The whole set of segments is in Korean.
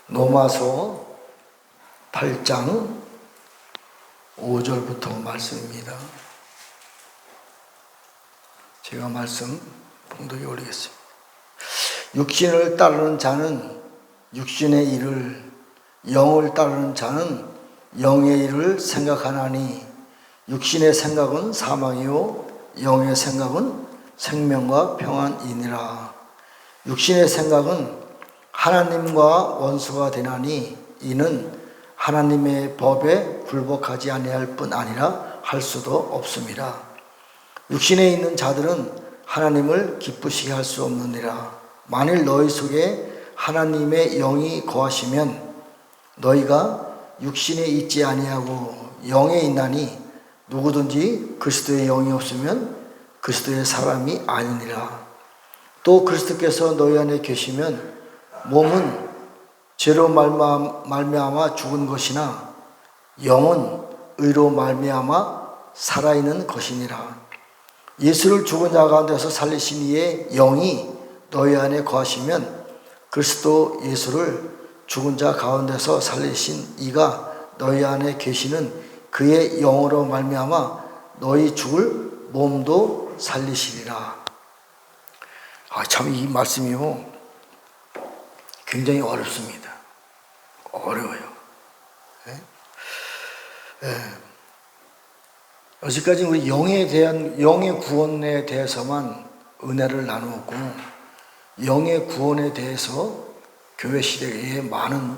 로마서 8장 5절부터 말씀입니다. 제가 말씀 봉독에 올리겠습니다. 육신을 따르는 자는 육신의 일을, 영을 따르는 자는 영의 일을 생각하나니 육신의 생각은 사망이요 영의 생각은 생명과 평안이니라. 육신의 생각은 하나님과 원수가 되나니 이는 하나님의 법에 굴복하지 아니할 뿐 아니라 할 수도 없습니다. 육신에 있는 자들은 하나님을 기쁘시게 할 수 없느니라. 만일 너희 속에 하나님의 영이 거하시면 너희가 육신에 있지 아니하고 영에 있나니 누구든지 그리스도의 영이 없으면 그리스도의 사람이 아니니라. 또 그리스도께서 너희 안에 계시면 몸은 죄로 말미암아 죽은 것이나 영은 의로 말미암아 살아있는 것이니라. 예수를 죽은 자 가운데서 살리신 이의 영이 너희 안에 거하시면 그리스도 예수를 죽은 자 가운데서 살리신 이가 너희 안에 계시는 그의 영으로 말미암아 너희 죽을 몸도 살리시리라. 참 이 말씀이요 굉장히 어렵습니다. 어려워요. 여기까지 우리 영의 구원에 대해서만 은혜를 나누었고, 영의 구원에 대해서 교회 시대에 많은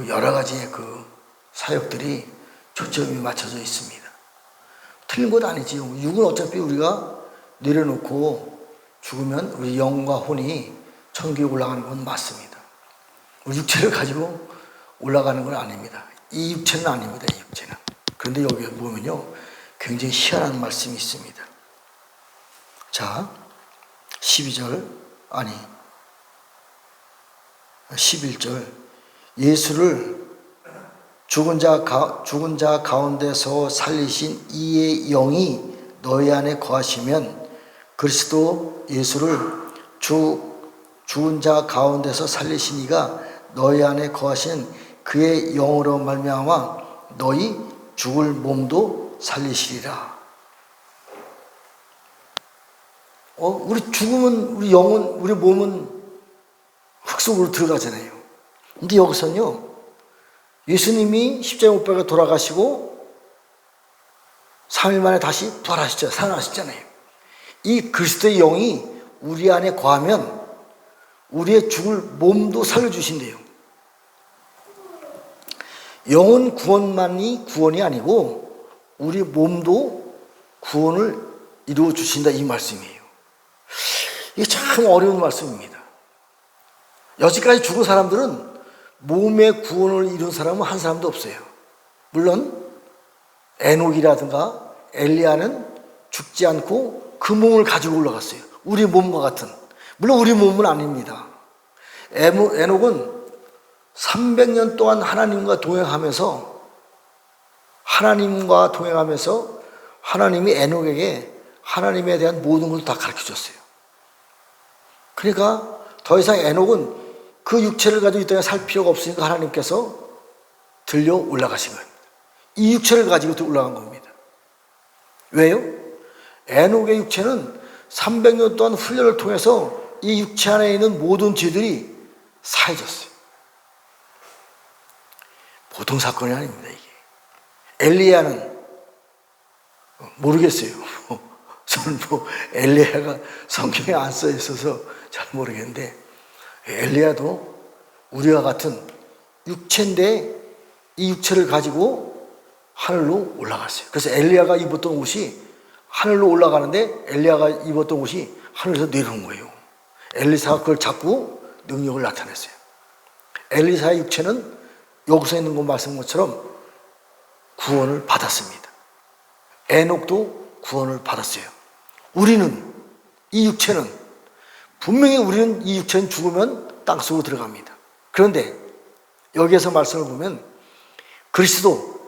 여러 가지의 사역들이 초점이 맞춰져 있습니다. 틀린 것 아니지요. 육은 어차피 우리가 내려놓고 죽으면 우리 영과 혼이 천국에 올라가는 건 맞습니다. 우리 육체를 가지고 올라가는 건 아닙니다. 이 육체는 아닙니다. 이 육체는. 그런데 여기 보면요 굉장히 희한한 말씀이 있습니다. 자, 11절 예수를 죽은 자 가운데서 살리신 이의 영이 너희 안에 거하시면 그리스도 예수를 죽은 자 가운데서 살리신 이가 너희 안에 거하신 그의 영으로 말미암아 너희 죽을 몸도 살리시리라. 우리 죽으면 우리 영은, 우리 몸은 흙 속으로 들어가잖아요. 근데 여기서는요 예수님이 십자가에 못 박혀 돌아가시고 3일 만에 다시 부활하셨잖아요. 살아나셨잖아요. 이 그리스도의 영이 우리 안에 거하면 우리의 죽을 몸도 살려주신대요. 영은 구원만이 구원이 아니고 우리 몸도 구원을 이루어 주신다, 이 말씀이에요. 이게 참 어려운 말씀입니다. 여지까지 죽은 사람들은 몸의 구원을 이룬 사람은 한 사람도 없어요. 물론 에녹이라든가 엘리야는 죽지 않고 그 몸을 가지고 올라갔어요. 우리 몸과 같은. 물론 우리 몸은 아닙니다. 에녹은 300년 동안 하나님과 동행하면서 하나님이 에녹에게 하나님에 대한 모든 걸 다 가르쳐줬어요. 그러니까 더 이상 에녹은 그 육체를 가지고 이 땅에 살 필요가 없으니까 하나님께서 들려 올라가신 겁니다. 이 육체를 가지고 올라간 겁니다. 왜요? 에녹의 육체는 300년 동안 훈련을 통해서 이 육체 안에 있는 모든 죄들이 사해졌어요. 보통 사건이 아닙니다, 이게. 엘리야는 모르겠어요. 저는 엘리야가 성경에 안 써 있어서 잘 모르겠는데, 엘리야도 우리와 같은 육체인데 이 육체를 가지고 하늘로 올라갔어요. 그래서 엘리야가 입었던 옷이 하늘로 올라가는데 엘리야가 입었던 옷이 하늘에서 내려온 거예요. 엘리사가 그걸 잡고 능력을 나타냈어요. 엘리사의 육체는 여기서 있는 것 말씀한 것처럼 구원을 받았습니다. 에녹도 구원을 받았어요. 우리는 이 육체는 분명히 우리는 이 육체는 죽으면 땅속으로 들어갑니다. 그런데 여기에서 말씀을 보면 그리스도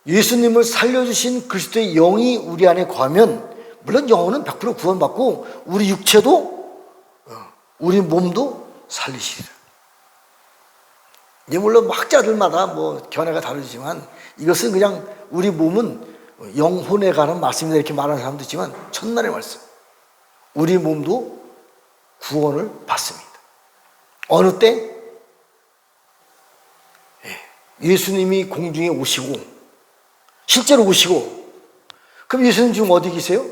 예수님을 살려주신 그리스도의 영이 우리 안에 거하면 물론 영혼은 100% 구원받고 우리 육체도 우리 몸도 살리시리라. 이제 물론 뭐 학자들마다 뭐 견해가 다르지만 이것은 그냥 우리 몸은 영혼에 관한 말씀이다 이렇게 말하는 사람도 있지만 천만의 말씀. 우리 몸도 구원을 받습니다. 어느 때? 예수님이 공중에 오시고 실제로 오시고, 그럼 예수님 지금 어디 계세요?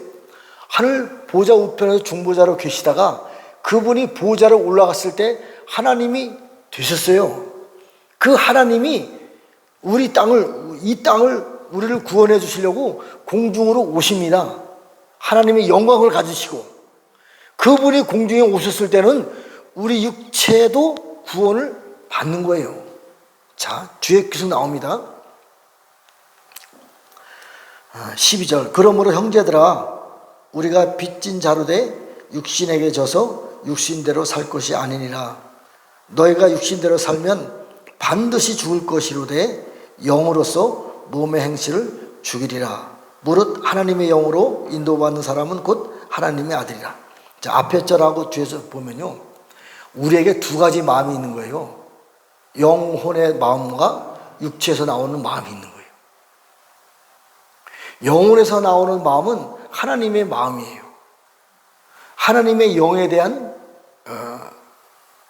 하늘 보좌 우편에서 중보자로 계시다가 그분이 보좌로 올라갔을 때 하나님이 되셨어요. 그 하나님이 이 땅을 우리를 구원해 주시려고 공중으로 오십니다. 하나님의 영광을 가지시고, 그분이 공중에 오셨을 때는 우리 육체도 구원을 받는 거예요. 자, 주의 기수 나옵니다. 12절. 그러므로 형제들아, 우리가 빚진 자로 돼 육신에게 져서 육신대로 살 것이 아니니라. 너희가 육신대로 살면 반드시 죽을 것이로되 영으로서 몸의 행실을 죽이리라. 무릇 하나님의 영으로 인도받는 사람은 곧 하나님의 아들이라. 자, 앞에 절하고 뒤에서 보면요, 우리에게 두 가지 마음이 있는 거예요. 영혼의 마음과 육체에서 나오는 마음이 있는 거예요. 영혼에서 나오는 마음은 하나님의 마음이에요. 하나님의 영에 대한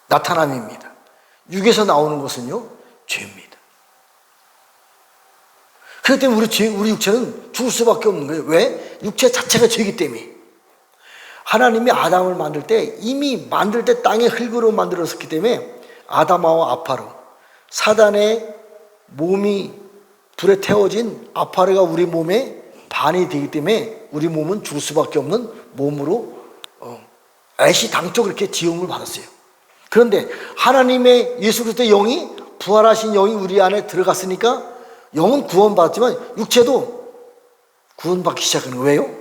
나타남입니다. 육에서 나오는 것은요, 죄입니다. 그렇기 때문에 우리 육체는 죽을 수밖에 없는 거예요. 왜? 육체 자체가 죄이기 때문에. 하나님이 아담을 만들 때 이미 만들 때 땅의 흙으로 만들었기 때문에 아담하고 아파르, 사단의 몸이 불에 태워진 아파르가 우리 몸에 반이 되기 때문에 우리 몸은 죽을 수밖에 없는 몸으로 애시당초 그렇게 지음을 받았어요. 그런데 하나님의 예수 그리스도의 영이, 부활하신 영이 우리 안에 들어갔으니까 영은 구원받았지만 육체도 구원받기 시작하는 거예요. 왜요?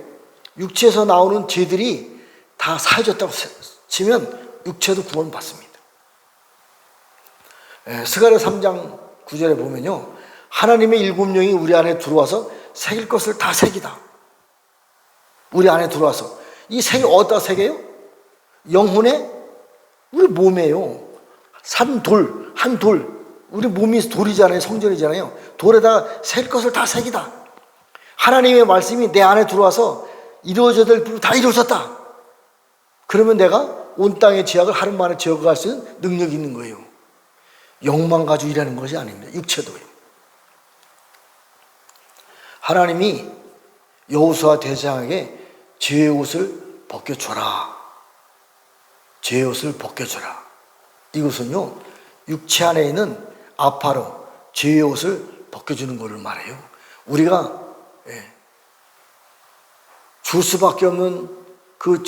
육체에서 나오는 죄들이 다 사해졌다고 치면 육체도 구원받습니다. 스가랴 3장 9절에 보면요, 하나님의 일곱 영이 우리 안에 들어와서 새길 것을 다 새기다. 우리 안에 들어와서 이 색이 어디다 새겨요? 영혼에, 우리 몸에요. 한 돌, 우리 몸이 돌이잖아요. 성전이잖아요. 돌에다가 셀 것을 다 새기다. 하나님의 말씀이 내 안에 들어와서 이루어져야 될 부분 다 이루어졌다. 그러면 내가 온 땅의 죄악을 하루 만에 제거할 수 있는 능력이 있는 거예요. 영만 가지고 일하는 것이 아닙니다. 육체도요. 하나님이 여호수아 대장에게 죄의 옷을 벗겨줘라. 죄의 옷을 벗겨줘라. 이것은요, 육체 안에 있는 아파로 죄의 옷을 벗겨주는 것을 말해요. 우리가 줄 수밖에 없는 그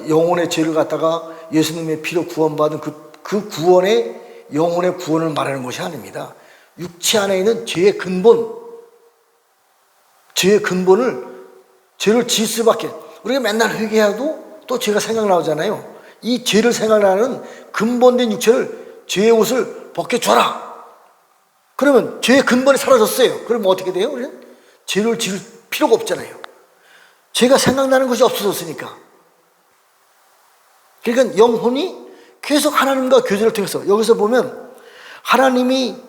영혼의 죄를 갖다가 예수님의 피로 구원받은 그 구원의 영혼의 구원을 말하는 것이 아닙니다. 육체 안에 있는 죄의 근본을, 죄를 지을 수밖에, 우리가 맨날 회개해도 또 죄가 생각나오잖아요. 이 죄를 생각나는 근본된 육체를, 죄의 옷을 벗겨줘라. 그러면 죄의 근본이 사라졌어요. 그러면 어떻게 돼요? 우리는 죄를 지을 필요가 없잖아요. 죄가 생각나는 것이 없어졌으니까. 그러니까 영혼이 계속 하나님과 교제를 통해서, 여기서 보면 하나님이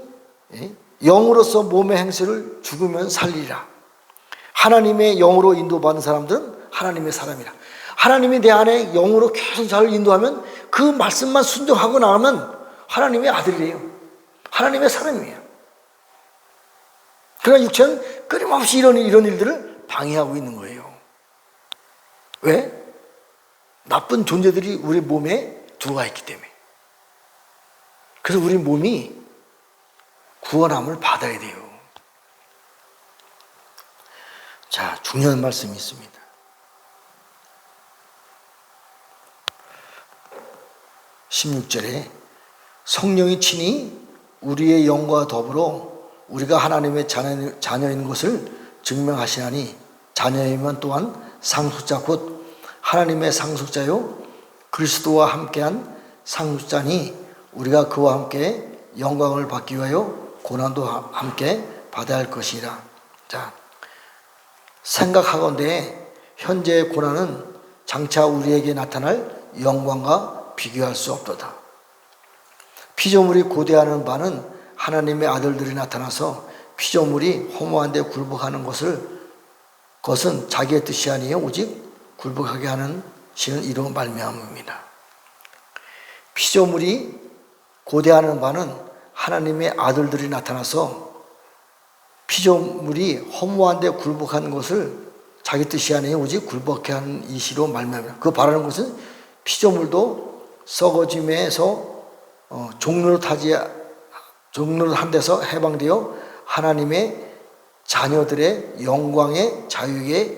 영으로서 몸의 행실을 죽으면 살리라. 하나님의 영으로 인도받는 사람들은 하나님의 사람이라. 하나님이 내 안에 영으로 계속 잘 인도하면 그 말씀만 순종하고 나면 하나님의 아들이에요. 하나님의 사람이에요. 그러나 육체는 끊임없이 이런 일들을 방해하고 있는 거예요. 왜? 나쁜 존재들이 우리 몸에 들어와 있기 때문에. 그래서 우리 몸이 구원함을 받아야 돼요. 자, 중요한 말씀이 있습니다. 16절에 성령이 친히 우리의 영과 더불어 우리가 하나님의 자녀인 것을 증명하시나니, 자녀이면 또한 상속자 곧 하나님의 상속자요 그리스도와 함께한 상속자니, 우리가 그와 함께 영광을 받기 위하여 고난도 함께 받아야 할 것이라. 자, 생각하건대 현재의 고난은 장차 우리에게 나타날 영광과 비교할 수 없도다. 피조물이 고대하는 바는 하나님의 아들들이 나타나서 피조물이 허무한 데 굴복하는 것은 자기의 뜻이 아니요 오직 굴복하게 하는 신은 이로 말미암습니다. 피조물이 고대하는 바는 하나님의 아들들이 나타나서 피조물이 허무한 데 굴복하는 것을 자기 뜻이 아니요 오직 굴복하게 하는 이시로 말미암습니다. 그 바라는 것은 피조물도 썩어짐에서 종로를 한 데서 해방되어 하나님의 자녀들의 영광의 자유에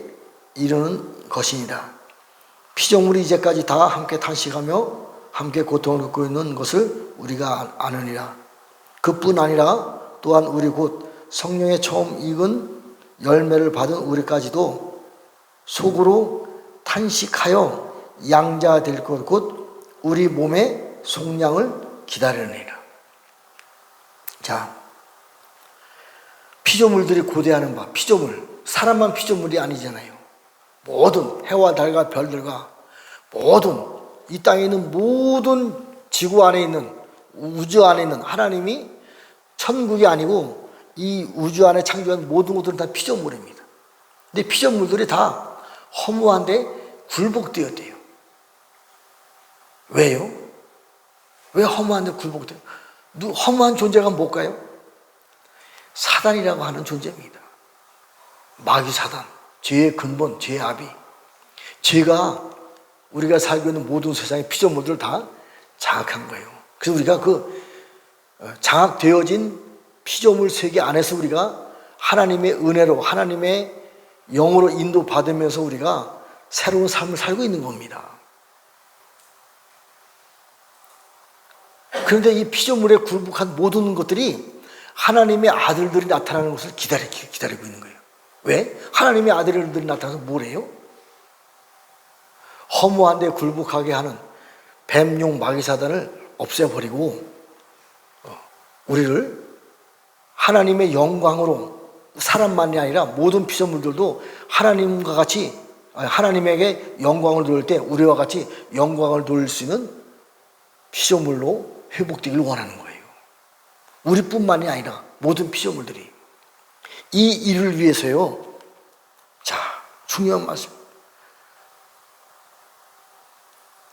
이르는 것이니라. 피조물이 이제까지 다 함께 탄식하며 함께 고통을 겪고 있는 것을 우리가 아느니라. 그뿐 아니라 또한 우리 곧 성령의 처음 익은 열매를 받은 우리까지도 속으로 탄식하여 양자될 것 곧 우리 몸의 속량을 기다리느니라. 자, 피조물들이 고대하는 바, 피조물, 사람만 피조물이 아니잖아요. 모든 해와 달과 별들과 모든 이 땅에 있는 모든 지구 안에 있는 우주 안에 있는 하나님이 천국이 아니고 이 우주 안에 창조한 모든 것들은 다 피조물입니다. 근데 피조물들이 다 허무한데 굴복되었대요. 왜요? 왜 허무한데 굴복돼요? 허무한 존재가 뭘까요? 사단이라고 하는 존재입니다. 마귀 사단, 죄의 근본, 죄의 아비. 죄가 우리가 살고 있는 모든 세상의 피조물들을 다 장악한 거예요. 그래서 우리가 그 장악되어진 피조물 세계 안에서 우리가 하나님의 은혜로 하나님의 영으로 인도받으면서 우리가 새로운 삶을 살고 있는 겁니다. 그런데 이 피조물에 굴복한 모든 것들이 하나님의 아들들이 나타나는 것을 기다리고 있는 거예요. 왜? 하나님의 아들들이 나타나서 뭘 해요? 허무한 데 굴복하게 하는 뱀용 마귀사단을 없애버리고 우리를 하나님의 영광으로 사람만이 아니라 모든 피조물들도 하나님과 같이 하나님에게 영광을 돌릴 때 우리와 같이 영광을 돌릴 수 있는 피조물로 회복되기를 원하는 거예요. 우리뿐만이 아니라 모든 피조물들이 이 일을 위해서요. 자, 중요한 말씀.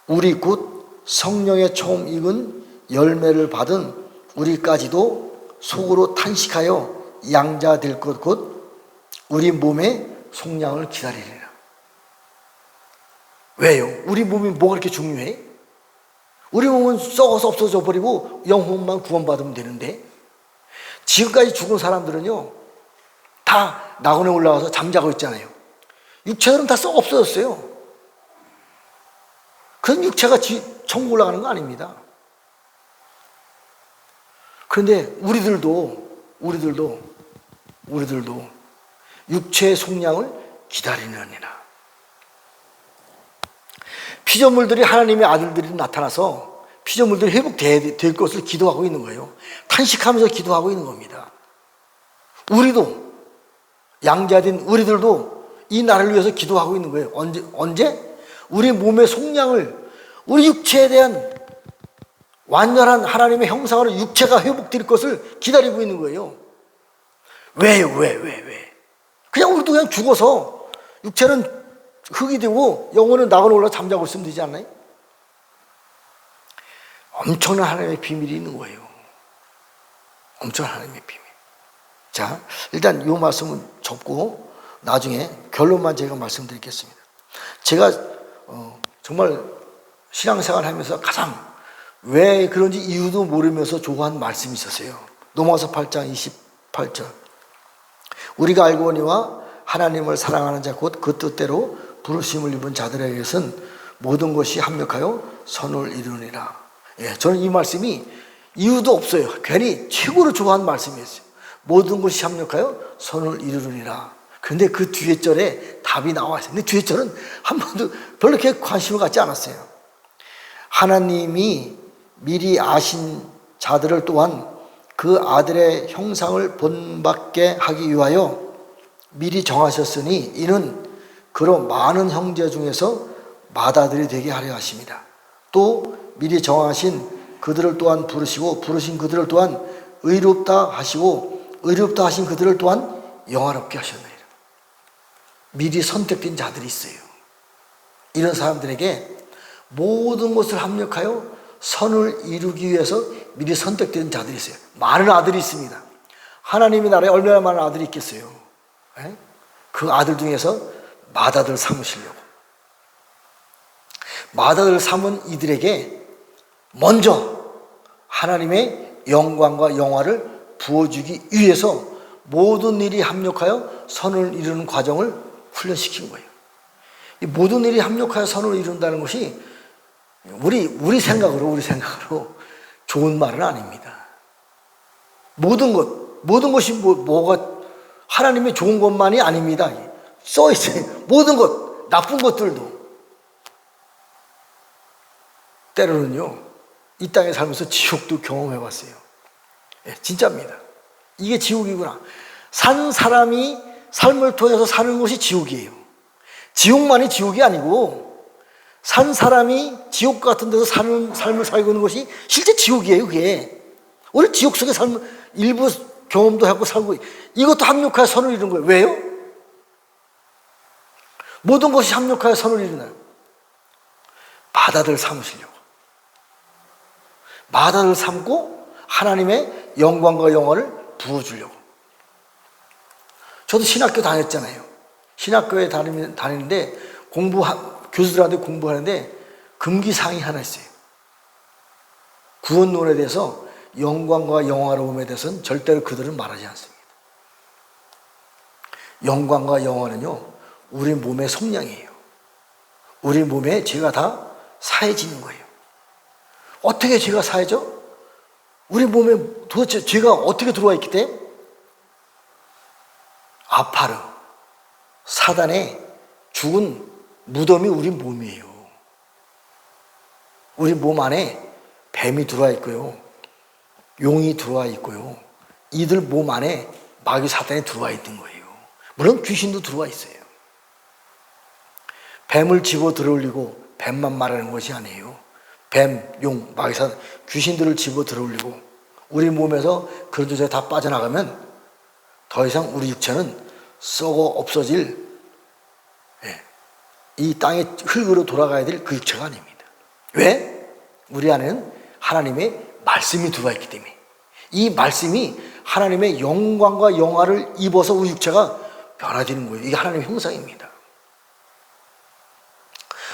우리 곧 성령의 처음 익은 열매를 받은 우리까지도 속으로 탄식하여 양자될 것 곧 우리 몸의 속량을 기다리리라. 왜요? 우리 몸이 뭐가 그렇게 중요해? 우리 몸은 썩어서 없어져 버리고 영혼만 구원받으면 되는데 지금까지 죽은 사람들은요 다 낙원에 올라가서 잠자고 있잖아요. 육체들은 다 썩어 없어졌어요. 그런 육체가 천국 올라가는 거 아닙니다. 그런데 우리들도 육체의 속량을 기다리느니라. 피조물들이 하나님의 아들들이 나타나서 피조물들이 회복될 것을 기도하고 있는 거예요. 탄식하면서 기도하고 있는 겁니다. 우리도 양자된 우리들도 이 날을 위해서 기도하고 있는 거예요. 언제? 우리 몸의 속량을 우리 육체에 대한 완전한 하나님의 형상으로 육체가 회복될 것을 기다리고 있는 거예요. 왜요? 왜? 그냥 우리도 그냥 죽어서 육체는 흙이 되고 영혼은 낙원에 올라 잠자고 있으면 되지 않나요? 엄청난 하나님의 비밀이 있는 거예요. 엄청난 하나님의 비밀. 자, 일단 이 말씀은 접고 나중에 결론만 제가 말씀드리겠습니다. 제가 정말 신앙생활 하면서 가장 왜 그런지 이유도 모르면서 좋아한 말씀이 있었어요. 로마서 8장 28절. 우리가 알고니와 하나님을 사랑하는 자 곧 그 뜻대로 부르심을 입은 자들에게는 모든 것이 합력하여 선을 이루니라. 예, 저는 이 말씀이 이유도 없어요. 괜히 최고로 좋아하는 말씀이었어요. 모든 것이 합력하여 선을 이루니라. 그런데 그 뒤에 절에 답이 나와 있어요. 근데 뒤에 절은 한 번도 별로 이렇게 관심을 갖지 않았어요. 하나님이 미리 아신 자들을 또한 그 아들의 형상을 본받게 하기 위하여 미리 정하셨으니 이는 그로 많은 형제 중에서 맏아들이 되게 하려 하십니다. 또 미리 정하신 그들을 또한 부르시고 부르신 그들을 또한 의롭다 하시고 의롭다 하신 그들을 또한 영화롭게 하셨느니라. 미리 선택된 자들이 있어요. 이런 사람들에게 모든 것을 합력하여 선을 이루기 위해서 미리 선택된 자들이 있어요. 많은 아들이 있습니다. 하나님의 나라에 얼마나 많은 아들이 있겠어요. 그 아들 중에서 맏아들 삼으시려고. 맏아들 삼은 이들에게 먼저 하나님의 영광과 영화를 부어주기 위해서 모든 일이 합력하여 선을 이루는 과정을 훈련시킨 거예요. 이 모든 일이 합력하여 선을 이룬다는 것이 우리 생각으로 좋은 말은 아닙니다. 모든 것이 뭐가 하나님의 좋은 것만이 아닙니다. 써 있어요. 모든 것, 나쁜 것들도. 때로는요, 이 땅에 살면서 지옥도 경험해 봤어요. 진짜입니다. 이게 지옥이구나. 산 사람이 삶을 통해서 사는 것이 지옥이에요. 지옥만이 지옥이 아니고 산 사람이 지옥 같은 데서 사는 삶을 살고 있는 것이 실제 지옥이에요. 그게 우리 지옥 속의 삶을 일부 경험도 하고 살고, 이것도 합력하여 선을 이루는 거예요. 왜요? 모든 것이 합력하여 선을 이루나요? 맏아들 삼으시려고. 맏아들 삼고 하나님의 영광과 영화를 부어주려고. 저도 신학교 다녔잖아요. 신학교에 다니는데 교수들한테 공부하는데 금기사항이 하나 있어요. 구원론에 대해서 영광과 영화로움에 대해서는 절대로 그들은 말하지 않습니다. 영광과 영화는요, 우리 몸의 속량이에요. 우리 몸에 죄가 다 사해지는 거예요. 어떻게 죄가 사해져? 우리 몸에 도대체 죄가 어떻게 들어와 있기 때문에? 아파르, 사단의 죽은 무덤이 우리 몸이에요. 우리 몸 안에 뱀이 들어와 있고요, 용이 들어와 있고요, 이들 몸 안에 마귀 사단이 들어와 있는 거예요. 물론 귀신도 들어와 있어요. 뱀을 집어 들어올리고 뱀만 말하는 것이 아니에요. 뱀, 용, 마귀 사단, 귀신들을 집어 들어올리고 우리 몸에서 그런 존재가 다 빠져나가면 더 이상 우리 육체는 썩어 없어질 이 땅의 흙으로 돌아가야 될 그 육체가 아닙니다. 왜? 우리 안에는 하나님의 말씀이 들어와 있기 때문에. 이 말씀이 하나님의 영광과 영화를 입어서 우리 육체가 변화되는 거예요. 이게 하나님의 형상입니다.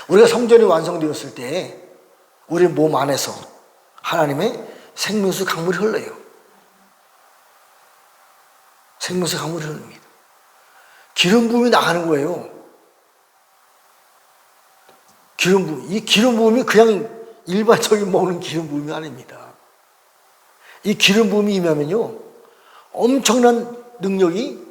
우리가 성전이 완성되었을 때 우리 몸 안에서 하나님의 생명수 강물이 흘러요. 생명수 강물이 흐릅니다. 기름 부음이 나가는 거예요. 기름 부음. 이 기름 부음이 그냥 일반적인 먹는 기름 부음이 아닙니다. 이 기름 부음이 임하면요, 엄청난 능력이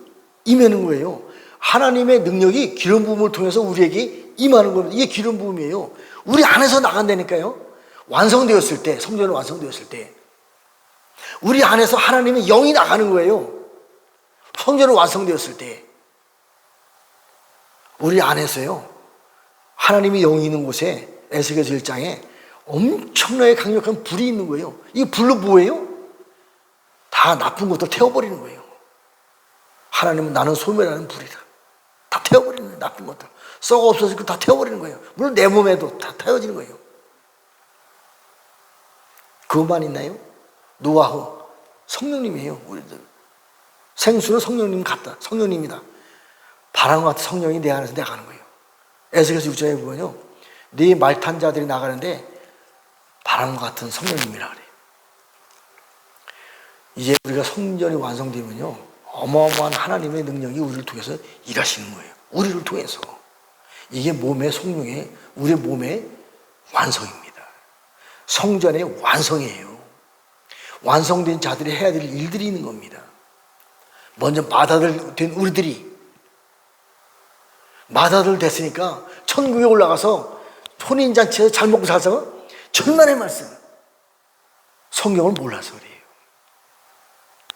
임하는 거예요. 하나님의 능력이 기름 부음을 통해서 우리에게 임하는 겁니다. 이게 기름 부음이에요. 우리 안에서 나간다니까요. 완성되었을 때, 성전이 완성되었을 때 우리 안에서 하나님의 영이 나가는 거예요. 성전이 완성되었을 때 우리 안에서요, 하나님의 영이 있는 곳에 에스겔서 1장에 엄청나게 강력한 불이 있는 거예요. 이 불로 뭐예요? 다 나쁜 것들 태워버리는 거예요. 하나님은 나는 소멸하는 불이다. 다 태워버리는 거예요. 나쁜 것들 썩어 없어질 거 다 태워버리는 거예요. 물론 내 몸에도 다 태워지는 거예요. 그것만 있나요? 노아후 성령님이에요. 우리들 생수는 성령님 같다. 성령님이다. 바람과 같은 성령이 내 안에서 나가는 거예요. 에스겔서 6장에 보면요, 네 말 탄 자들이 나가는데 바람과 같은 성령님이라 그래요. 이제 우리가 성전이 완성되면요, 어마어마한 하나님의 능력이 우리를 통해서 일하시는 거예요. 우리를 통해서. 이게 몸의 성령의, 우리 몸의 완성입니다. 성전의 완성이에요. 완성된 자들이 해야 될 일들이 있는 겁니다. 먼저 맏아들 된 우리들이 맏아들 됐으니까 천국에 올라가서 혼인잔치에서 잘 먹고 살아서 천만의 말씀, 성경을 몰라서 그래요.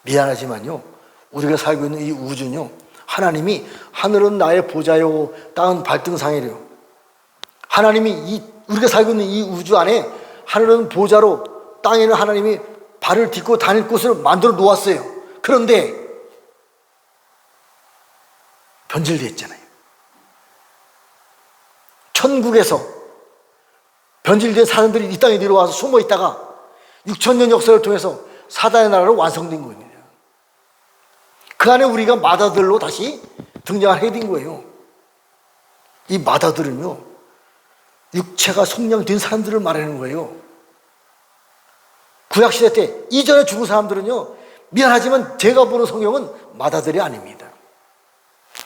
미안하지만요, 우리가 살고 있는 이 우주는요, 하나님이 하늘은 나의 보좌요 땅은 발등상이래요. 하나님이 우리가 살고 있는 이 우주 안에 하늘은 보좌로 땅에는 하나님이 발을 딛고 다닐 곳을 만들어 놓았어요. 그런데 변질됐잖아요. 천국에서 변질된 사람들이 이 땅에 내려와서 숨어 있다가 6,000년 역사를 통해서 사단의 나라로 완성된 겁니다. 그 안에 우리가 마다들로 다시 등장을 해야 된 거예요. 이 마다들은요, 육체가 속량된 사람들을 말하는 거예요. 구약시대 때 이전에 죽은 사람들은요, 미안하지만 제가 보는 성경은 마다들이 아닙니다.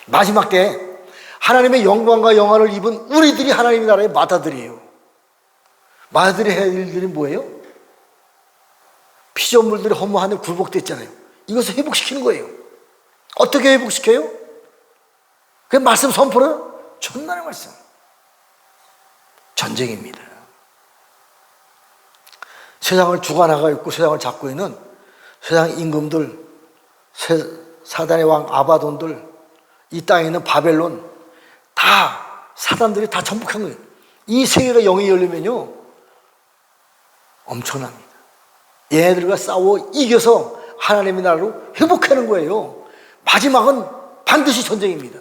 마지막 때 하나님의 영광과 영화를 입은 우리들이 하나님의 나라의 마다들이에요. 마다들이 해야 할 일들이 뭐예요? 피조물들이 허무한데 굴복됐잖아요. 이것을 회복시키는 거예요. 어떻게 회복시켜요? 그 말씀 선포를 천만의 말씀. 전쟁입니다. 세상을 주관하고 있고 세상을 잡고 있는 세상 임금들, 사단의 왕 아바돈들, 이 땅에 있는 바벨론, 다 사단들이 다 전복한 거예요. 이 세계가 영이 열리면요, 엄청납니다. 얘네들과 싸워 이겨서 하나님의 나라로 회복하는 거예요. 마지막은 반드시 전쟁입니다.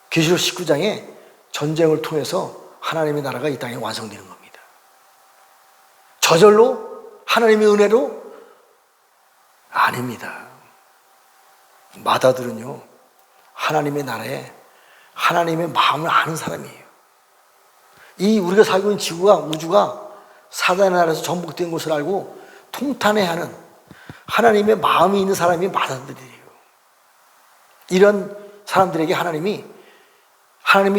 계시록 19장에 전쟁을 통해서 하나님의 나라가 이 땅에 완성되는 겁니다. 저절로 하나님의 은혜로 아닙니다. 마다들은요, 하나님의 나라에 하나님의 마음을 아는 사람이에요. 이 우리가 살고 있는 지구가, 우주가 사단의 나라에서 전복된 것을 알고 통탄해하는 하나님의 마음이 있는 사람이 마다들이에요. 이런 사람들에게 하나님의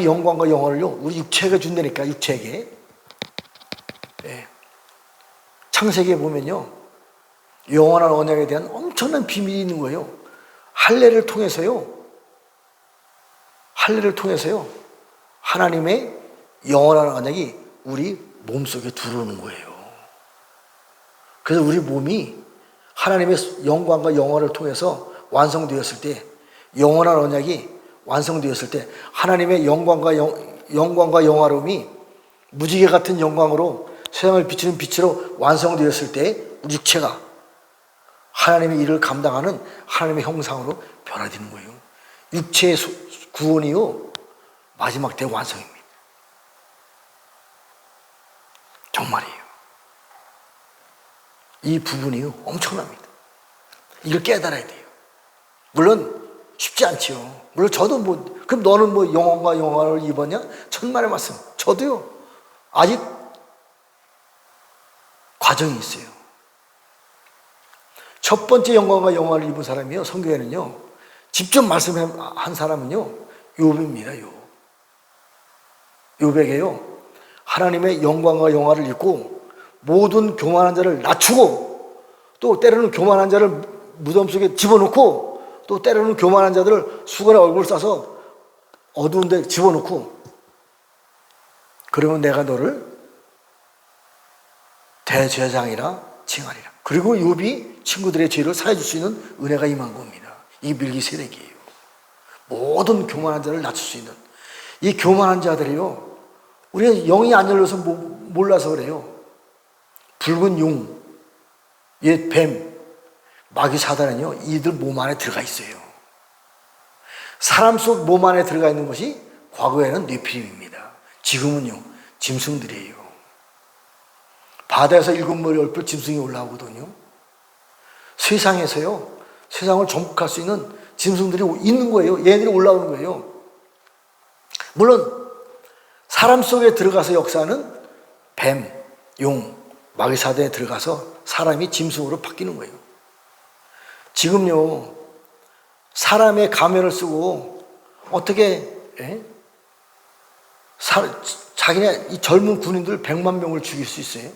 영광과 영화를요, 우리 육체에게 준다니까, 육체에게. 네. 창세기에 보면요, 영원한 언약에 대한 엄청난 비밀이 있는 거예요. 할례를 통해서요, 하나님의 영원한 언약이 우리 몸속에 들어오는 거예요. 그래서 우리 몸이 하나님의 영광과 영화를 통해서 완성되었을 때, 영원한 언약이 완성되었을 때, 하나님의 영광과 영화로움이 무지개 같은 영광으로 세상을 비추는 빛으로 완성되었을 때, 우리 육체가 하나님의 일을 감당하는 하나님의 형상으로 변화되는 거예요. 육체의 구원이요, 마지막 때 완성입니다. 정말이에요. 이 부분이요, 엄청납니다. 이걸 깨달아야 돼요. 물론 쉽지 않지요. 물론 저도 그럼 너는 영혼과 영화를 입었냐? 천만의 말씀. 저도요, 아직 과정이 있어요. 첫 번째 영광과 영화를 입은 사람이요, 성경에는요, 직접 말씀한 사람은요, 욥입니다. 욥에게요, 하나님의 영광과 영화를 입고 모든 교만한 자를 낮추고, 또 때로는 교만한 자를 무덤 속에 집어넣고, 또 때로는 교만한 자들을 수건에 얼굴 싸서 어두운 데 집어넣고, 그러면 내가 너를 대제사장이라 칭하리라. 그리고 욥이 친구들의 죄를 사해줄 수 있는 은혜가 임한 겁니다. 이게 밀기세덱이에요. 모든 교만한 자를 낮출 수 있는 이 교만한 자들이요, 우리가 영이 안 열려서 몰라서 그래요. 붉은 용, 옛 뱀, 마귀 사단은요, 이들 몸 안에 들어가 있어요. 사람 속 몸 안에 들어가 있는 것이 과거에는 네피림입니다. 지금은요, 짐승들이에요. 바다에서 7머리 얼굴 짐승이 올라오거든요. 세상에서요, 세상을 정복할 수 있는 짐승들이 있는 거예요. 얘네들이 올라오는 거예요. 물론 사람 속에 들어가서 역사하는 뱀, 용, 마귀 사단에 들어가서 사람이 짐승으로 바뀌는 거예요. 지금요, 사람의 가면을 쓰고 어떻게 자기네 이 젊은 군인들 100만 명을 죽일 수 있어요?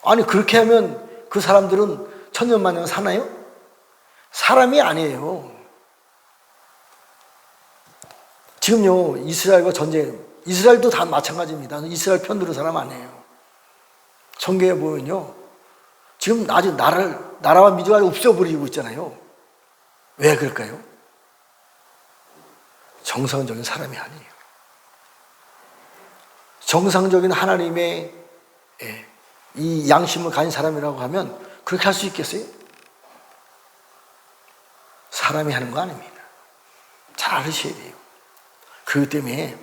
아니, 그렇게 하면 그 사람들은 천년만년 사나요? 사람이 아니에요. 지금요, 이스라엘과 전쟁, 이스라엘도 다 마찬가지입니다. 이스라엘 편 드는 사람 아니에요. 성경에 보면요, 지금 아주 나라와 민족을 없애버리고 있잖아요. 왜 그럴까요? 정상적인 사람이 아니에요. 정상적인 하나님의 이 양심을 가진 사람이라고 하면 그렇게 할 수 있겠어요? 사람이 하는 거 아닙니다. 잘 알으셔야 돼요. 그렇기 때문에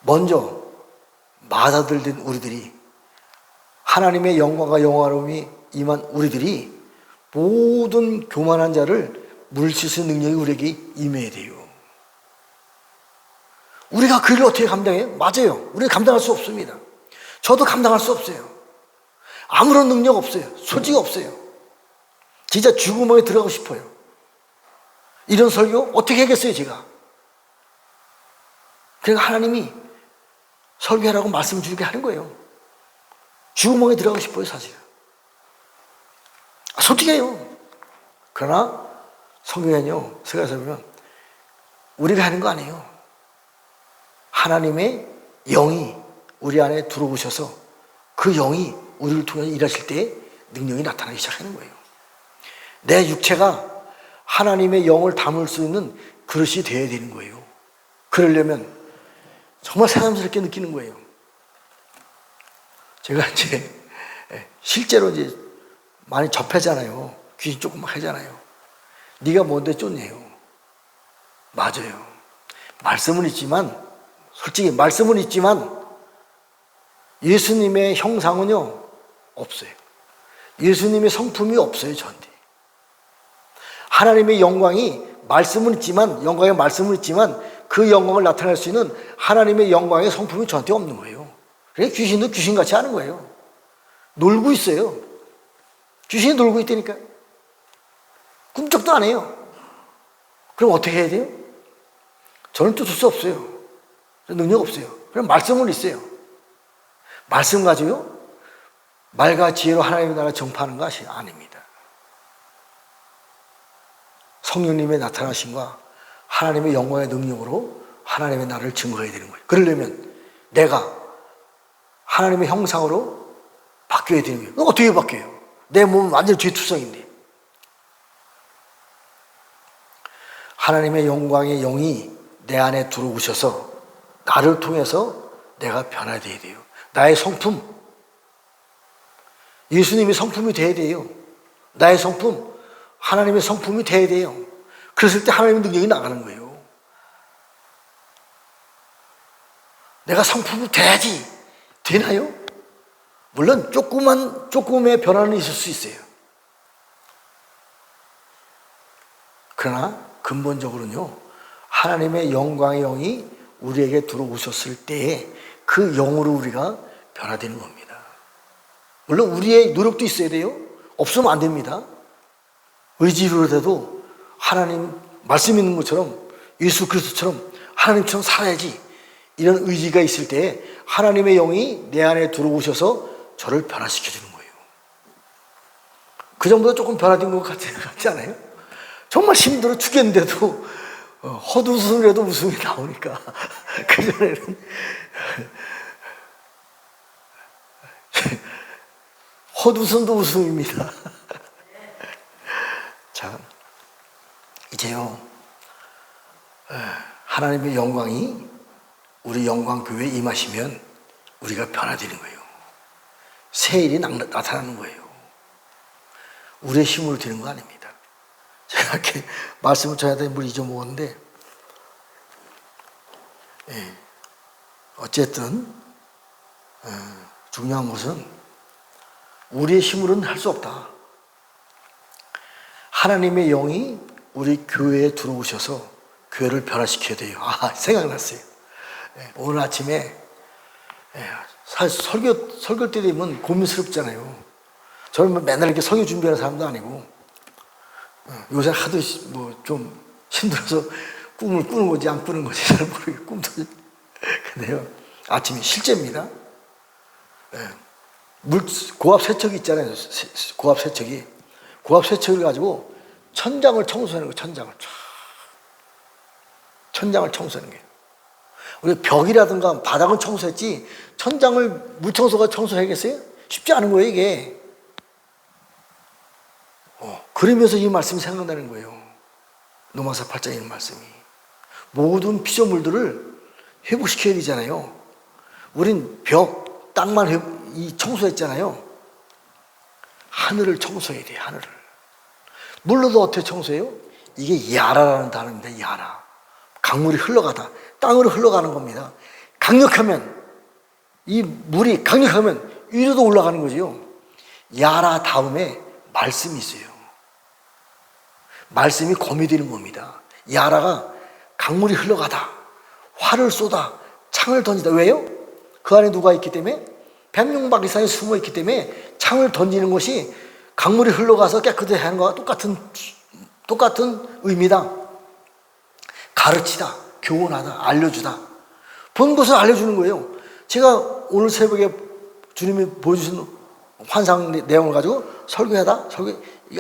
먼저 마다들된 우리들이, 하나님의 영광과 영화로움이 임한 우리들이 모든 교만한 자를 물리칠 능력이 우리에게 임해야 돼요. 우리가 그 일을 어떻게 감당해요? 맞아요. 우리는 감당할 수 없습니다. 저도 감당할 수 없어요. 아무런 능력 없어요. 솔직히 없어요. 진짜 죽음에 들어가고 싶어요. 이런 설교 어떻게 하겠어요, 제가? 그러니까 하나님이 설교하라고 말씀 주게 하는 거예요. 죽음에 들어가고 싶어요, 사실. 솔직해요. 그러나 성경에는요, 서가서 보면 우리가 하는 거 아니에요. 하나님의 영이 우리 안에 들어오셔서 그 영이 우리를 통해서 일하실 때 능력이 나타나기 시작하는 거예요. 내 육체가 하나님의 영을 담을 수 있는 그릇이 되어야 되는 거예요. 그러려면 정말 새삼스럽게 느끼는 거예요. 제가 이제 실제로 이제 많이 접하잖아요. 귀신 조금 하잖아요. 네가 뭔데 쫓네요. 맞아요. 말씀은 있지만, 솔직히 말씀은 있지만 예수님의 형상은요 없어요. 예수님의 성품이 없어요, 저한테. 하나님의 영광이 말씀은 있지만, 영광의 말씀은 있지만 그 영광을 나타낼 수 있는 하나님의 영광의 성품이 저한테 없는 거예요. 그래서 귀신도 귀신같이 하는 거예요. 놀고 있어요. 귀신이 놀고 있다니까요. 꿈쩍도 안 해요. 그럼 어떻게 해야 돼요? 저는 쫓을 수 없어요. 능력 없어요. 그럼 말씀은 있어요. 말씀 가지고요, 말과 지혜로 하나님의 나라 정파하는 것이 아닙니다. 성령님의 나타나심과 하나님의 영광의 능력으로 하나님의 나라를 증거해야 되는 거예요. 그러려면 내가 하나님의 형상으로 바뀌어야 되는 거예요. 어떻게 바뀌어요? 내 몸은 완전히 죄투성인데. 하나님의 영광의 영이 내 안에 들어오셔서 나를 통해서 내가 변화되어야 돼요. 나의 성품, 예수님의 성품이 돼야 돼요. 나의 성품, 하나님의 성품이 돼야 돼요. 그랬을 때 하나님의 능력이 나가는 거예요. 내가 성품이 돼야지. 되나요? 물론 조금의 변화는 있을 수 있어요. 그러나 근본적으로는요, 하나님의 영광의 영이 우리에게 들어오셨을 때에 그 영으로 우리가 변화되는 겁니다. 물론 우리의 노력도 있어야 돼요. 없으면 안 됩니다. 의지로라도 하나님 말씀 있는 것처럼, 예수 그리스도처럼 하나님처럼 살아야지, 이런 의지가 있을 때에 하나님의 영이 내 안에 들어오셔서 저를 변화시켜주는 거예요. 그 정도로 조금 변화된 것 같지 않아요? 정말 힘들어 죽겠는데도 헛웃음이라도 웃음이 나오니까 그전에는 헛웃음도 웃음입니다. 자, 이제요, 하나님의 영광이 우리 영광교회에 임하시면 우리가 변화되는 거예요. 새 일이 나타나는 거예요. 우리의 힘으로 되는 거 아닙니다. 제가 이렇게 말씀을 전해야 되는 물 잊어먹었는데, 어쨌든 중요한 것은 우리의 힘으로는 할 수 없다. 하나님의 영이 우리 교회에 들어오셔서 교회를 변화시켜야 돼요. 생각났어요. 오늘 아침에 사실 설교 때 되면 고민스럽잖아요. 저는 맨날 이렇게 설교 준비하는 사람도 아니고, 요새 하도 좀 힘들어서 꿈을 꾸는 건지 안 꾸는 건지 잘 모르겠고, 꿈도. 근데요, 아침에 실제입니다. 고압 세척기 있잖아요. 고압 세척기. 고압 세척기를 가지고 천장을 청소하는 거예요. 천장을 청소하는 거예요. 우리 벽이라든가 바닥은 청소했지 천장을 물청소가 청소해야겠어요? 쉽지 않은 거예요, 이게. 그러면서 이 말씀이 생각나는 거예요. 로마서 8장에 있는 말씀이. 모든 피조물들을 회복시켜야 되잖아요. 우린 벽, 땅만 이 청소했잖아요. 하늘을 청소해야 돼요. 하늘을. 물로도 어떻게 청소해요? 이게 야라라는 단어입니다. 야라. 강물이 흘러가다. 땅으로 흘러가는 겁니다. 강력하면, 이 물이 강력하면 위로도 올라가는 거지요. 야라 다음에 말씀이 있어요. 말씀이 검이 되는 겁니다. 야라가 강물이 흘러가다, 활을 쏟아, 창을 던지다. 왜요? 그 안에 누가 있기 때문에? 백룡박이산에 숨어 있기 때문에 창을 던지는 것이 강물이 흘러가서 깨끗이 하는 것과 똑같은 의미다. 가르치다, 교훈하다, 알려주다. 본 것을 알려주는 거예요. 제가 오늘 새벽에 주님이 보여주신 환상 내용을 가지고 설교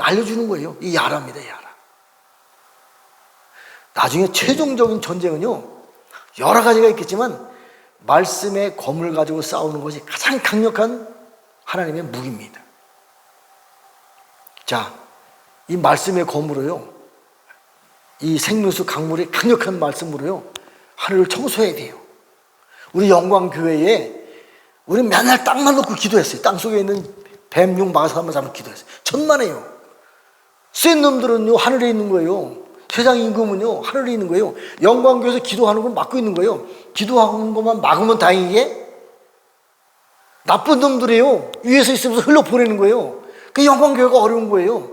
알려주는 거예요. 이 야라입니다, 야라. 나중에 최종적인 전쟁은요, 여러 가지가 있겠지만 말씀의 검을 가지고 싸우는 것이 가장 강력한 하나님의 무기입니다. 자, 이 말씀의 검으로요, 이 생명수 강물의 강력한 말씀으로요, 하늘을 청소해야 돼요. 우리 영광교회에 우리 맨날 땅만 놓고 기도했어요. 땅 속에 있는 뱀, 용, 마사만 잡고 기도했어요. 천만에요. 센 놈들은요, 하늘에 있는 거예요. 세상 임금은요, 하늘에 있는 거예요. 영광교회에서 기도하는 걸 막고 있는 거예요. 기도하는 것만 막으면 다행이게 나쁜 놈들이에요. 위에서 있으면서 흘러보내는 거예요. 그 영광교회가 어려운 거예요.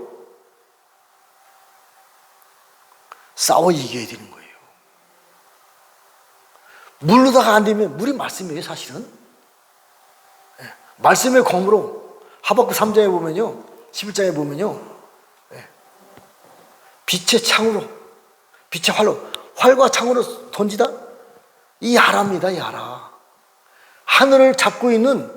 싸워 이겨야 되는 거예요. 물로다가 안 되면, 물이 말씀이에요, 사실은. 말씀의 검으로 하박국 3장에 보면요, 11장에 보면요, 빛의 창으로, 빛의 활로, 활과 창으로 던지다? 이 야라입니다, 야라. 하늘을 잡고 있는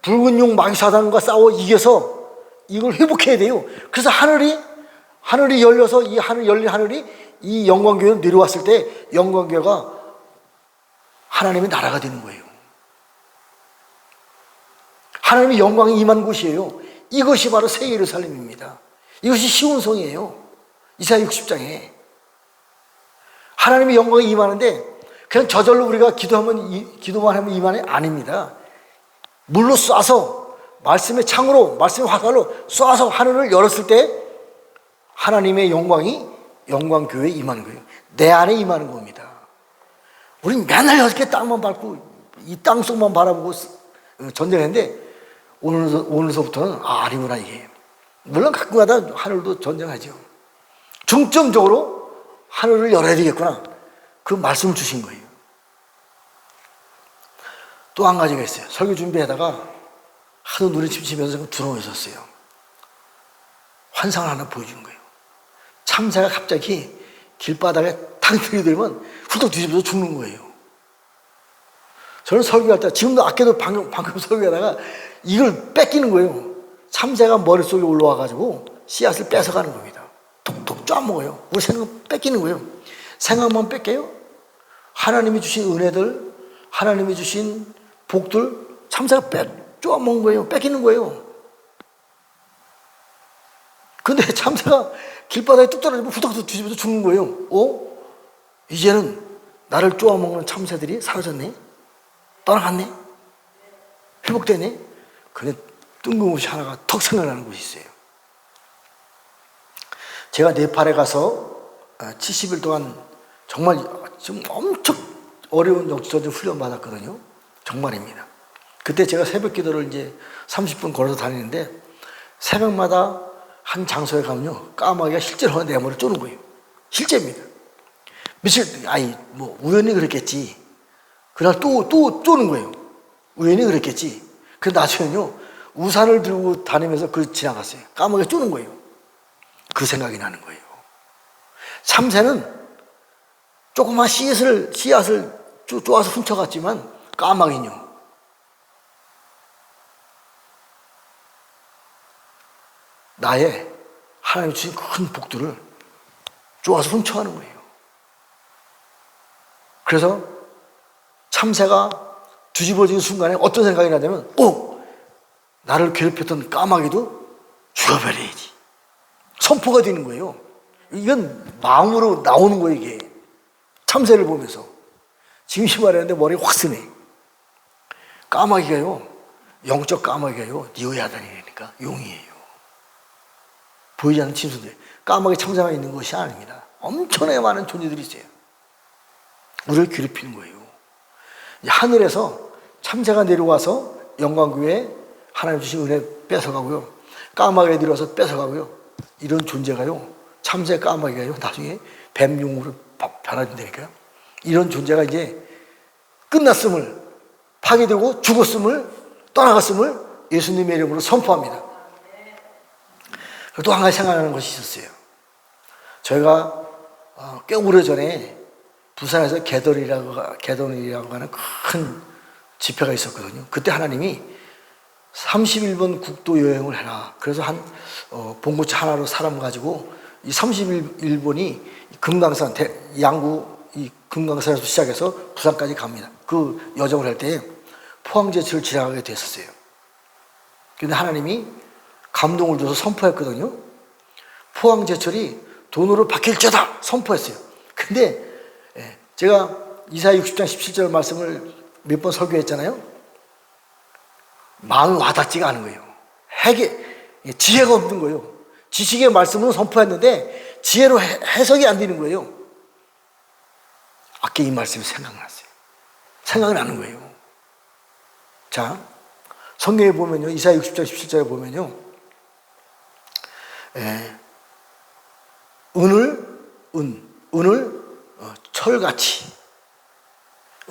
붉은 용 마귀사단과 싸워 이겨서 이걸 회복해야 돼요. 그래서 하늘이 열려서 이 열린 하늘이 이 영광교회로 내려왔을 때 영광교회가 하나님의 나라가 되는 거예요. 하나님의 영광이 임한 곳이에요. 이것이 바로 새 예루살렘입니다. 이것이 시온성이에요. 이사야 60장에 하나님의 영광이 임하는데 그냥 저절로 우리가 기도만 하면 임하는 게 아닙니다. 물로 쏴서 말씀의 창으로, 말씀의 화살로 쏴서 하늘을 열었을 때 하나님의 영광이 영광교회에 임하는 거예요. 내 안에 임하는 겁니다. 우린 맨날 이렇게 땅만 밟고 이 땅속만 바라보고 전쟁했는데 오늘서부터는 아니구나 이게. 물론 가끔가다 하늘도 전쟁하죠. 중점적으로 하늘을 열어야 되겠구나. 그 말씀을 주신 거예요. 또 한 가지가 있어요. 설교 준비하다가 하도 눈에 침침해서 두려워 있었어요. 환상을 하나 보여준 거예요. 참새가 갑자기 길바닥에 탁 들이들면 훌떡 뒤집어서 죽는 거예요. 저는 설교할 때, 지금도 아껴도 방금 설교하다가 이걸 뺏기는 거예요. 참새가 머릿속에 올라와가지고 씨앗을 뺏어가는 겁니다. 톡톡 쪼아먹어요. 우리 생각은 뺏기는 거예요. 생각만 뺏겨요? 하나님이 주신 은혜들, 하나님이 주신 복들, 참새가 쪼아먹는 거예요. 뺏기는 거예요. 근데 참새가 길바닥에 뚝 떨어지면 후덕후덕 뒤집어서 죽는 거예요. 이제는 나를 쪼아먹는 참새들이 사라졌네? 떠나갔네? 회복되네? 근데 뜬금없이 하나가 턱 생각나는 곳이 있어요. 제가 네팔에 가서 70일 동안 정말 좀 엄청 어려운 역지전쟁 훈련 받았거든요. 정말입니다. 그때 제가 새벽 기도를 이제 30분 걸어서 다니는데 새벽마다 한 장소에 가면요, 까마귀가 실제로 내 머리를 쪼는 거예요. 실제입니다. 우연히 그랬겠지. 그날 또 쪼는 거예요. 우연히 그랬겠지. 그래서 나중에는요, 우산을 들고 다니면서 지나갔어요. 까마귀가 쪼는 거예요. 그 생각이 나는 거예요. 참새는 조그만 씨앗을 쪼아서 훔쳐갔지만 까마귀는요, 나의 하나님 주신 큰 복들을 쪼아서 훔쳐가는 거예요. 그래서 참새가 뒤집어지는 순간에 어떤 생각이 나냐면, 나를 괴롭혔던 까마귀도 죽여버려야지. 선포가 되는 거예요. 이건 마음으로 나오는 거예요, 이게. 참새를 보면서. 지금 이 말했는데 머리가 확 쓰네. 까마귀가요, 영적 까마귀가요, 니오야단이니까 용이에요. 보이지 않는 짐승들. 까마귀 참새만 있는 것이 아닙니다. 엄청나게 많은 존재들이 있어요. 우리를 괴롭히는 거예요. 하늘에서 참새가 내려와서 영광교회에 하나님 주신 은혜 뺏어가고요. 까마귀가 내려와서 뺏어가고요. 이런 존재가요, 참새 까마귀가요, 나중에 뱀용으로 변화된다니까요. 이런 존재가 이제 끝났음을, 파괴되고 죽었음을, 떠나갔음을 예수님의 이름으로 선포합니다. 또 한 가지 생각나는 것이 있었어요. 저희가 꽤 오래전에 부산에서 개돈이라고 하는 큰 집회가 있었거든요. 그때 하나님이 31번 국도 여행을 해라. 그래서 봉고차 하나로 사람 가지고 이 31번이 금강산, 양구 이 금강산에서 시작해서 부산까지 갑니다. 그 여정을 할 때 포항제철을 지나가게 됐었어요. 근데 하나님이 감동을 줘서 선포했거든요. 포항제철이 돈으로 바뀔지어다 선포했어요. 근데 제가 이사야 60장 17절 말씀을 몇 번 설교했잖아요. 마음이 와닿지가 않은 거예요. 지혜가 없는 거예요. 지식의 말씀으로 선포했는데 지혜로 해석이 안 되는 거예요. 아까 이 말씀이 생각났어요. 생각이 나는 거예요. 자, 성경에 보면요, 이사야 60장 17절에 보면요, 은을 철같이,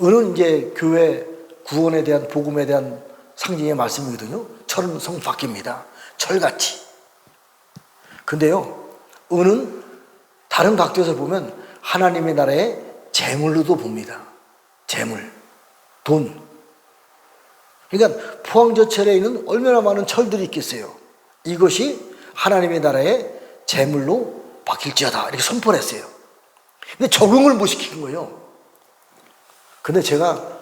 은은 이제 교회 구원에 대한, 복음에 대한 상징의 말씀이거든요. 철은 성밖입니다. 철같이. 근데요, 은은 다른 각도에서 보면 하나님의 나라의 재물로도 봅니다. 재물, 돈. 그러니까 포항제철에 있는 얼마나 많은 철들이 있겠어요. 이것이 하나님의 나라의 재물로 바뀔지어다 이렇게 선포를 했어요. 근데 적응을 못 시킨 거예요. 근데 제가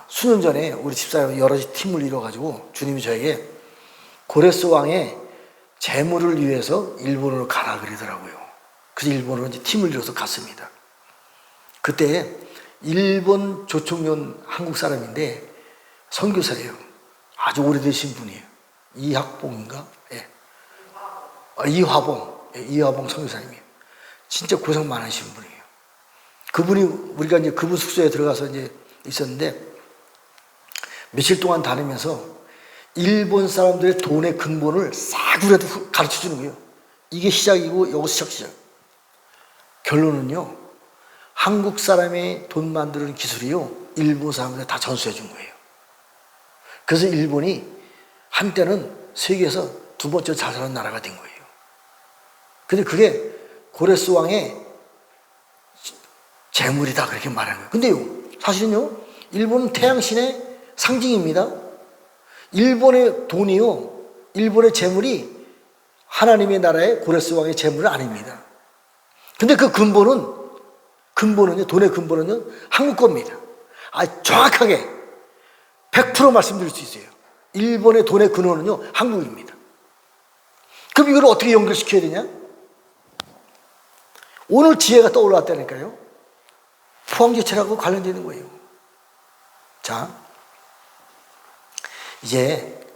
수년 전에 우리 집사람 여러 팀을 이뤄가지고 주님이 저에게 고레스 왕의 재물을 위해서 일본으로 가라 그러더라고요. 그래서 일본으로 이제 팀을 이뤄서 갔습니다. 그때 일본 조총련 한국 사람인데 선교사예요. 아주 오래되신 분이에요. 이학봉인가? 예. 이화봉 선교사님이에요. 진짜 고생 많으신 분이에요. 그분이, 우리가 이제 그분 숙소에 들어가서 이제 있었는데 며칠 동안 다니면서 일본 사람들의 돈의 근본을 싸구려도 가르쳐 주는 거예요. 이게 시작이고 여기서 시작. 결론은요, 한국 사람의 돈 만드는 기술이요, 일본 사람들 다 전수해 준 거예요. 그래서 일본이 한때는 세계에서 두 번째 잘 사는 나라가 된 거예요. 근데 그게 고레스 왕의 재물이다 그렇게 말하는 거예요. 근데요, 사실은요, 일본은 태양신의 상징입니다. 일본의 돈이요, 일본의 재물이 하나님의 나라의 고레스 왕의 재물은 아닙니다. 근데 그 근본은요, 돈의 근본은요, 한국 겁니다. 정확하게 100% 말씀드릴 수 있어요. 일본의 돈의 근원은요, 한국입니다. 그럼 이걸 어떻게 연결시켜야 되냐? 오늘 지혜가 떠올랐다니까요. 포항제철하고 관련되는 거예요. 자, 이제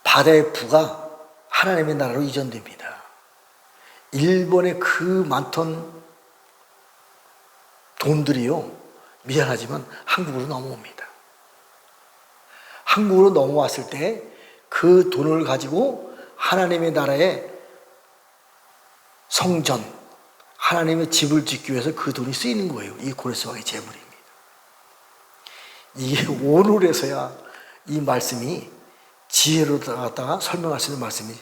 바다의 부가 하나님의 나라로 이전됩니다. 일본의 그 많던 돈들이요, 미안하지만 한국으로 넘어옵니다. 한국으로 넘어왔을 때 그 돈을 가지고 하나님의 나라의 성전, 하나님의 집을 짓기 위해서 그 돈이 쓰이는 거예요. 이 고레스 왕의 재물입니다. 이게 오늘에서야 이 말씀이 지혜로 나갔다가 설명할 수 있는 말씀이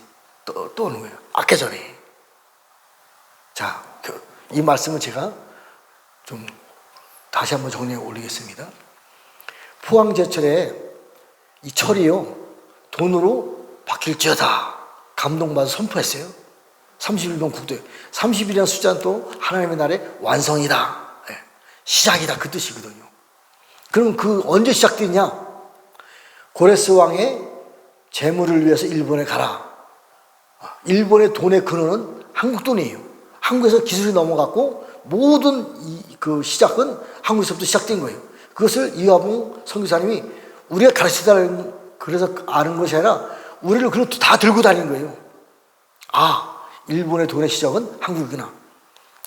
또 오는 거예요. 아까 전에. 자, 이 말씀을 제가 좀 다시 한번 정리해 올리겠습니다. 포항제철에 이 철이요, 돈으로 바뀔지어다 감동받아서 선포했어요. 31번 국도에 30이라는 숫자는 또 하나님의 나라의 완성이다, 시작이다 그 뜻이거든요. 그럼 그 언제 시작됐냐? 고레스 왕의 재물을 위해서 일본에 가라. 일본의 돈의 근원은 한국 돈이에요. 한국에서 기술이 넘어갔고 모든 그 시작은 한국에서부터 시작된 거예요. 그것을 이화봉 선교사님이 우리가 가르치다는 그래서 아는 것이 아니라 우리를 그걸 다 들고 다닌 거예요. 아, 일본의 돈의 시작은 한국이구나.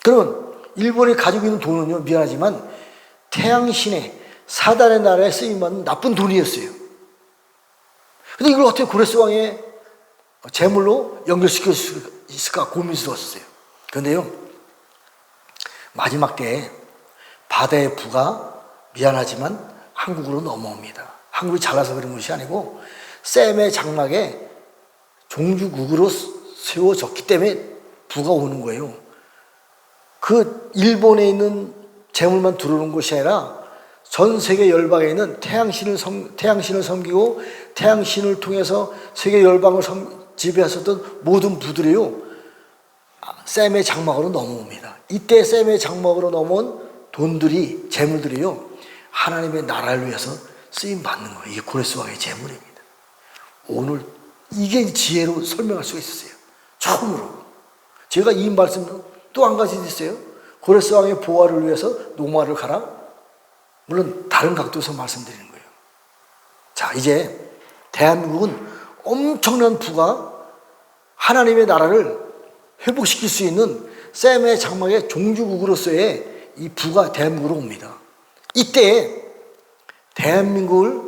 그러면 일본이 가지고 있는 돈은요, 미안하지만 태양신의 사단의 나라에 쓰임받는 나쁜 돈이었어요. 근데 이걸 어떻게 고레스 왕의 재물로 연결시킬 수 있을까 고민스러웠어요. 그런데요, 마지막 때에 바다의 부가 미안하지만 한국으로 넘어옵니다. 한국이 잘나서 그런 것이 아니고 셈의 장막에 종주국으로 세워졌기 때문에 부가 오는 거예요. 그 일본에 있는 재물만 들어오는 것이 아니라 전 세계 열방에 있는 태양신을 섬기고 태양신을 통해서 세계 열방을 지배했었던 모든 부들이요, 셈의 장막으로 넘어옵니다. 이때 셈의 장막으로 넘어온 돈들이, 재물들이요, 하나님의 나라를 위해서 쓰임 받는 거예요. 이게 고레스 왕의 재물입니다. 오늘 이게 지혜로 설명할 수가 있었어요. 처음으로. 제가 이 말씀 또 한 가지 있어요. 고레스 왕의 보화를 위해서 노마를 가라? 물론 다른 각도에서 말씀드리는 거예요. 자, 이제 대한민국은 엄청난 부가 하나님의 나라를 회복시킬 수 있는 셈의 장막의 종주국으로서의 이 부가 대한민국으로 옵니다. 이때 대한민국을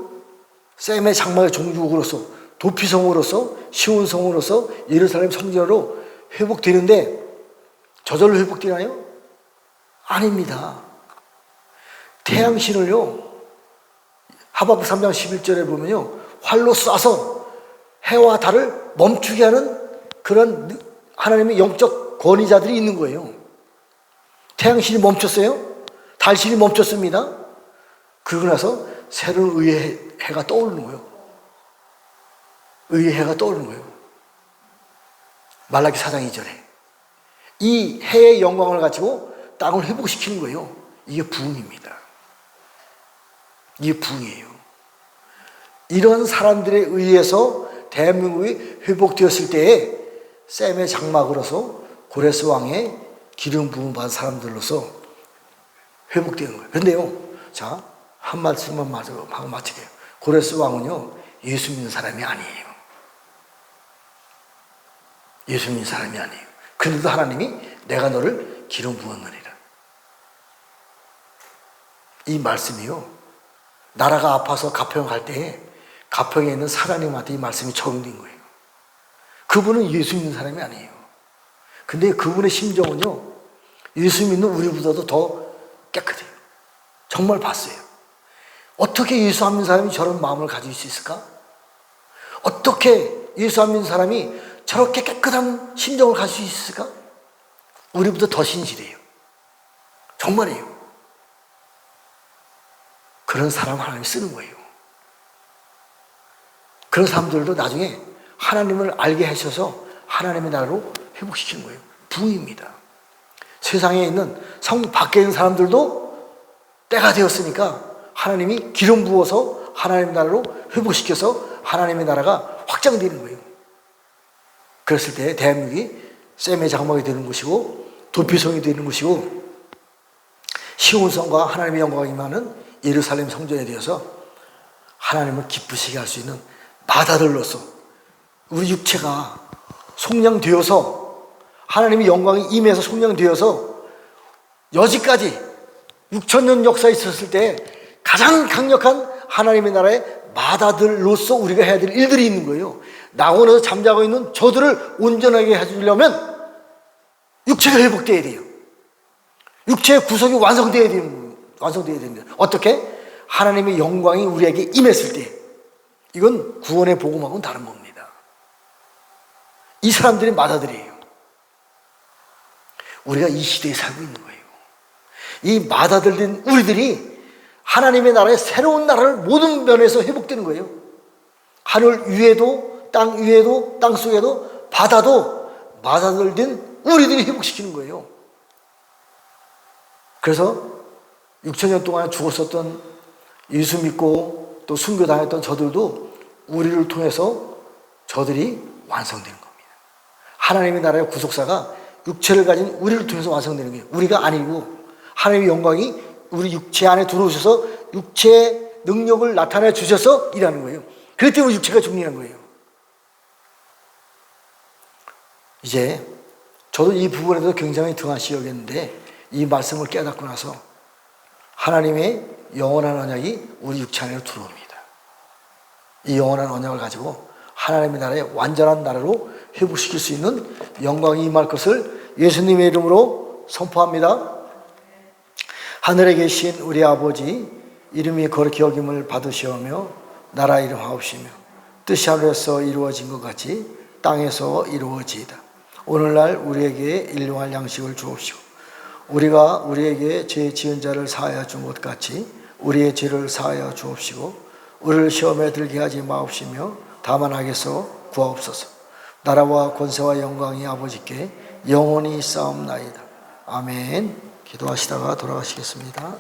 셈의 장막의 종주국으로서, 도피성으로서, 시온성으로서, 예루살렘 성전으로 회복되는데 저절로 회복되나요? 아닙니다. 태양신을요, 하박국 3장 11절에 보면요, 활로 쏴서 해와 달을 멈추게 하는 그런 하나님의 영적 권위자들이 있는 거예요. 태양신이 멈췄어요? 달신이 멈췄습니다. 그러고 나서 새로운 의의 해가 떠오르는 거예요. 의의 해가 떠오르는 거예요. 말라기 4장 2절에 이 해의 영광을 가지고 땅을 회복시키는 거예요. 이게 부흥입니다. 이게 부흥이에요. 이런 사람들에 의해서 대한민국이 회복되었을 때에 셈의 장막으로서 고레스 왕의 기름 부음 받은 사람들로서 회복되는 거예요. 그런데요, 자, 한 말씀만 하고 마치게요. 고레스 왕은요, 예수 믿는 사람이 아니에요. 예수 믿는 사람이 아니에요. 그런데도 하나님이 내가 너를 기름 부었느니라. 이 말씀이요, 나라가 아파서 가평 갈 때에 가평에 있는 사장님한테 이 말씀이 적용된 거예요. 그분은 예수 믿는 사람이 아니에요. 근데 그분의 심정은요, 예수 믿는 우리보다도 더 깨끗해요. 정말 봤어요. 어떻게 예수 안 믿는 사람이 저런 마음을 가질 수 있을까? 어떻게 예수 안 믿는 사람이 저렇게 깨끗한 심정을 가질 수 있을까? 우리보다 더 신실해요. 정말이에요. 그런 사람 하나님이 쓰는 거예요. 그런 사람들도 나중에 하나님을 알게 하셔서 하나님의 나라로 회복시키는 거예요. 부흥입니다. 세상에 있는 성 밖에 있는 사람들도 때가 되었으니까 하나님이 기름 부어서 하나님의 나라로 회복시켜서 하나님의 나라가 확장되는 거예요. 그랬을 때 대한민국이 셈의 장막이 되는 곳이고 도피성이 되는 곳이고 시온성과 하나님의 영광이 임하는 예루살렘 성전에 되어서 하나님을 기쁘시게 할 수 있는 마다들로서 우리 육체가 속량되어서 하나님의 영광이 임해서 속량되어서 여지까지 6,000년 역사에 있었을 때 가장 강력한 하나님의 나라의 마다들로서 우리가 해야 될 일들이 있는 거예요. 낙원에서 잠자고 있는 저들을 온전하게 해주려면 육체가 회복되어야 돼요. 육체의 구속이 완성되어야 됩니다. 어떻게? 하나님의 영광이 우리에게 임했을 때. 이건 구원의 복음하고는 다른 겁니다. 이 사람들이 마다들이에요. 우리가 이 시대에 살고 있는 거예요. 이 마다들된 우리들이 하나님의 나라의 새로운 나라를 모든 면에서 회복되는 거예요. 하늘 위에도 땅 위에도 땅 속에도 바다도 마다들된 우리들이 회복시키는 거예요. 그래서 6,000년 동안 죽었었던 예수 믿고 또 순교당했던 저들도 우리를 통해서 저들이 완성되는 겁니다. 하나님의 나라의 구속사가 육체를 가진 우리를 통해서 완성되는 거예요. 우리가 아니고 하나님의 영광이 우리 육체 안에 들어오셔서 육체의 능력을 나타내 주셔서 일하는 거예요. 그렇기 때문에 육체가 중요한 거예요. 이제 저도 이 부분에도 굉장히 등한시 여겼는데 이 말씀을 깨닫고 나서 하나님의 영원한 언약이 우리 육체 안으로 들어옵니다. 이 영원한 언약을 가지고 하나님의 나라의 완전한 나라로 회복시킬 수 있는 영광이 임할 것을 예수님의 이름으로 선포합니다. 하늘에 계신 우리 아버지, 이름이 거룩히 여김을 받으시오며 나라 이름하옵시며 뜻이 하늘에서 이루어진 것 같이 땅에서 이루어지이다. 오늘날 우리에게 일용할 양식을 주옵시고 우리가 우리에게 죄 지은 자를 사하여 준 것 같이 우리의 죄를 사하여 주옵시고 우리를 시험에 들게 하지 마옵시며 다만 악에서 구하옵소서. 나라와 권세와 영광이 아버지께 영원히 있사옵나이다. 아멘. 기도하시다가 돌아가시겠습니다.